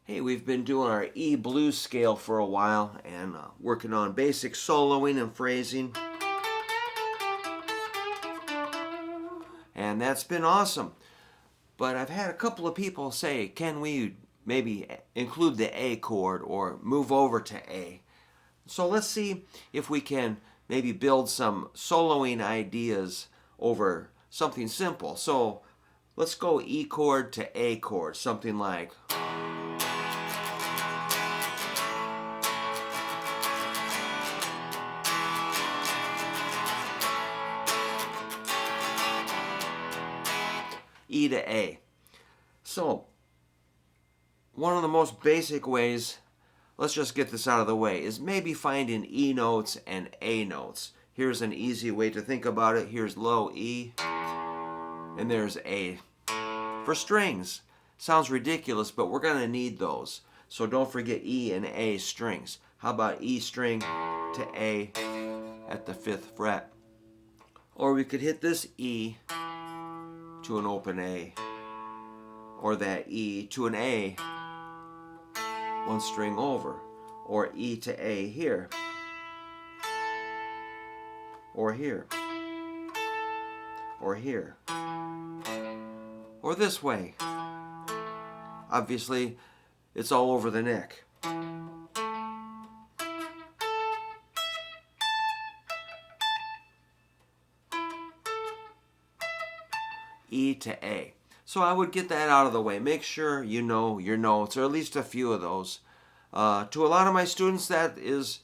Hey, we've been doing our E blues scale for a while and working on basic soloing and phrasing. And that's been awesome. But I've had a couple of people say, can we maybe include the A chord or move over to A? So let's see if we can maybe build some soloing ideas over something simple. So let's go E chord to A chord, something like... E to A. So, one of the most basic ways, let's just get this out of the way, is maybe finding E notes and A notes. Here's an easy way to think about it. Here's low E, and there's A. For strings, sounds ridiculous, but we're going to need those. So don't forget E and A strings. How about E string to A at the 5th fret? Or we could hit this E to an open A, or that E to an A, one string over, or E to A here, or here, or here, or this way. Obviously, it's all over the neck. E to A. So I would get that out of the way. Make sure you know your notes, or at least a few of those. To a lot of my students, that is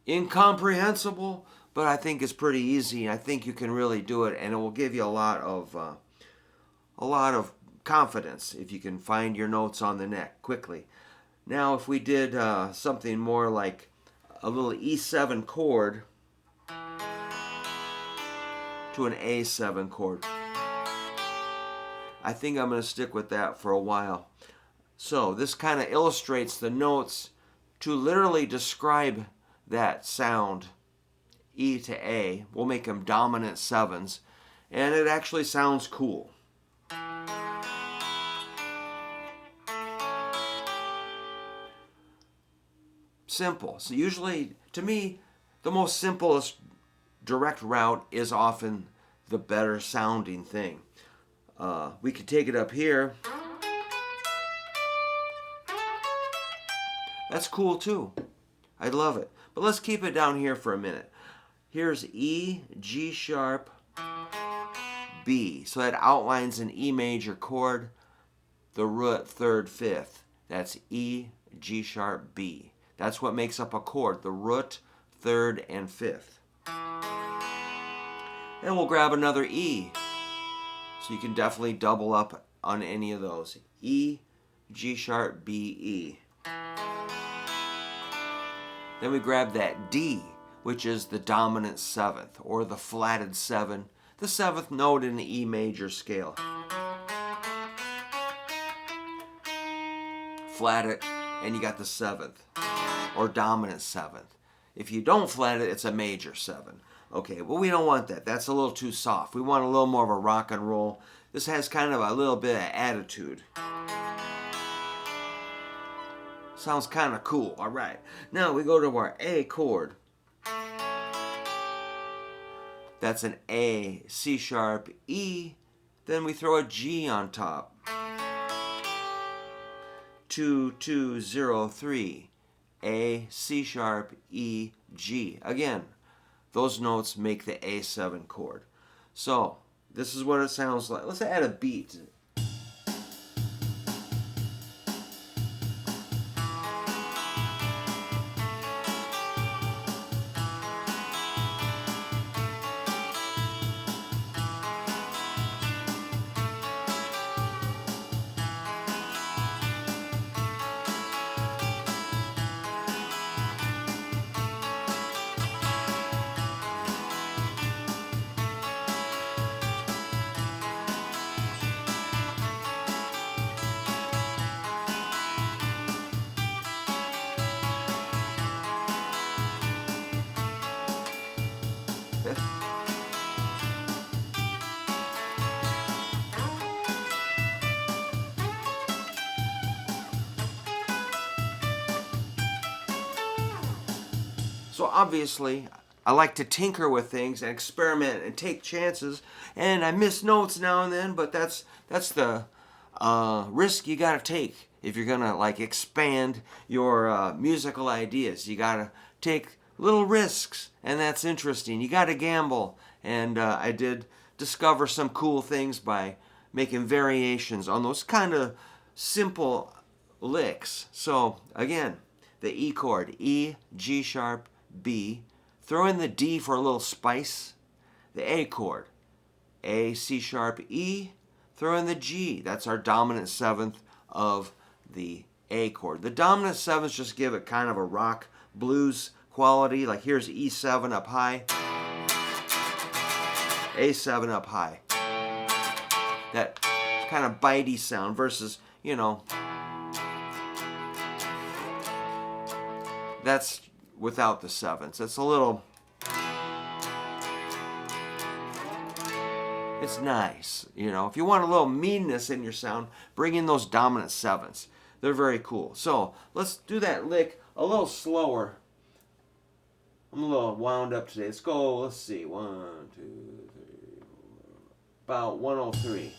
incomprehensible, but I think it's pretty easy. I think you can really do it, and it will give you a lot of confidence if you can find your notes on the neck quickly. Now, if we did something more like a little E7 chord to an A7 chord, I think I'm going to stick with that for a while. So this kind of illustrates the notes to literally describe that sound, E to A. We'll make them dominant 7s, and it actually sounds cool. Simple. So usually, to me, the most simplest direct route is often the better sounding thing. We could take it up here. That's cool too. I love it. But let's keep it down here for a minute. Here's E, G sharp, B. So that outlines an E major chord, the root 3rd, 5th. That's E, G sharp, B. That's what makes up a chord, the root, 3rd, and 5th. And we'll grab another E. So you can definitely double up on any of those. E, G sharp, B, E. Then we grab that D, which is the dominant 7th, or the flatted 7, the 7th note in the E major scale. Flat it, and you got the 7th, or dominant 7th. If you don't flat it, it's a major 7. Okay, well, we don't want that. That's a little too soft. We want a little more of a rock and roll. This has kind of a little bit of attitude. Sounds kind of cool. All right. Now we go to our A chord. That's an A, C sharp, E. Then we throw a G on top. 2, 2, 0, 3. A, C sharp, E, G. Again, those notes make the A7 chord. So, this is what it sounds like. Let's add a beat. So obviously, I like to tinker with things and experiment and take chances, and I miss notes now and then, but that's the risk you gotta take if you're gonna like expand your musical ideas. You gotta take little risks, and that's interesting. You gotta gamble, and I did discover some cool things by making variations on those kind of simple licks. So again, the E chord, E, G sharp, B. Throw in the D for a little spice. The A chord, A, C sharp, E. Throw in the G. That's our dominant seventh of the A chord. The dominant sevenths just give it kind of a rock blues quality. Like here's E7 up high, A7 up high. That kind of bitey sound versus, you know, that's without the sevenths. It's a little, it's nice, you know. If you want a little meanness in your sound, bring in those dominant sevenths. They're very cool. So let's do that lick a little slower. I'm a little wound up today. Let's go, let's see, 1, 2, 3, 4, about 103.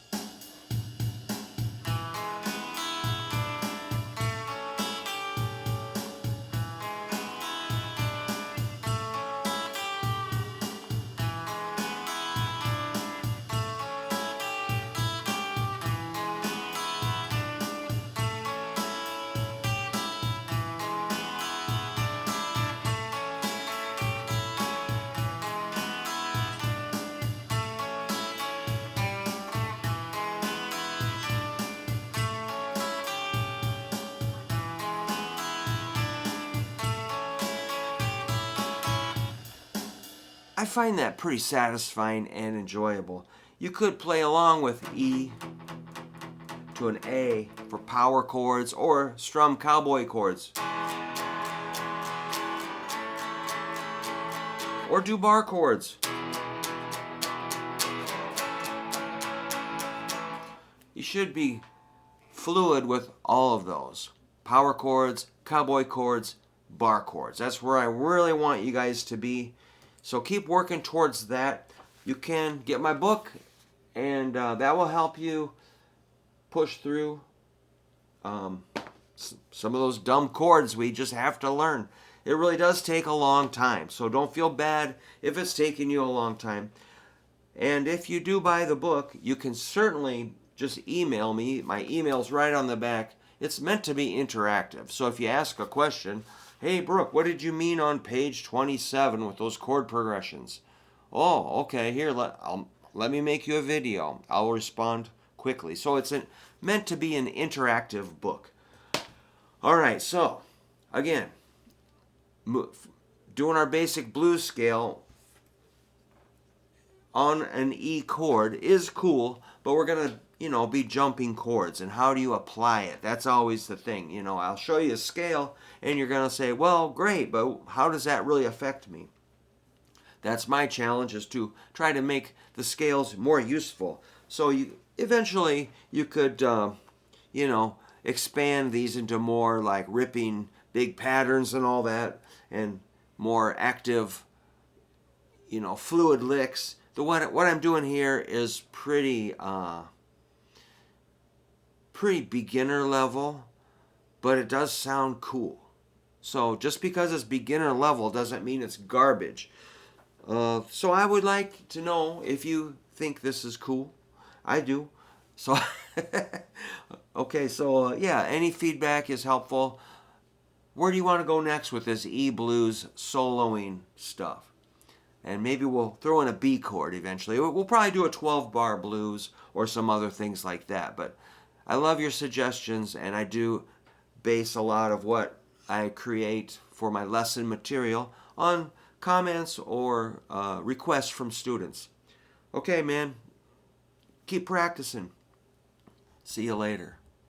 I find that pretty satisfying and enjoyable. You could play along with E to an A for power chords or strum cowboy chords. Or do bar chords. You should be fluid with all of those. Power chords, cowboy chords, bar chords. That's where I really want you guys to be. So keep working towards that. You can get my book, and that will help you push through some of those dumb chords we just have to learn. It really does take a long time, so don't feel bad if it's taking you a long time. And if you do buy the book, you can certainly just email me. My email's right on the back. It's meant to be interactive, so if you ask a question, hey, Brook, what did you mean on page 27 with those chord progressions? Oh, okay, here, let me make you a video. I'll respond quickly. So it's meant to be an interactive book. All right, so, again, doing our basic blues scale on an E chord is cool, but we're going to, be jumping chords. And how do you apply it? That's always the thing. I'll show you a scale, and you're going to say, well, great, but how does that really affect me? That's my challenge, is to try to make the scales more useful. So eventually you could, expand these into more like ripping big patterns and all that, and more active, fluid licks. What I'm doing here is pretty beginner level, but it does sound cool. So just because it's beginner level doesn't mean it's garbage. So I would like to know if you think this is cool. I do. So, okay, so yeah, any feedback is helpful. Where do you want to go next with this E blues soloing stuff? And maybe we'll throw in a B chord eventually. We'll probably do a 12-bar blues or some other things like that. But I love your suggestions, and I do base a lot of what I create for my lesson material on comments or requests from students. Okay, man. Keep practicing. See you later.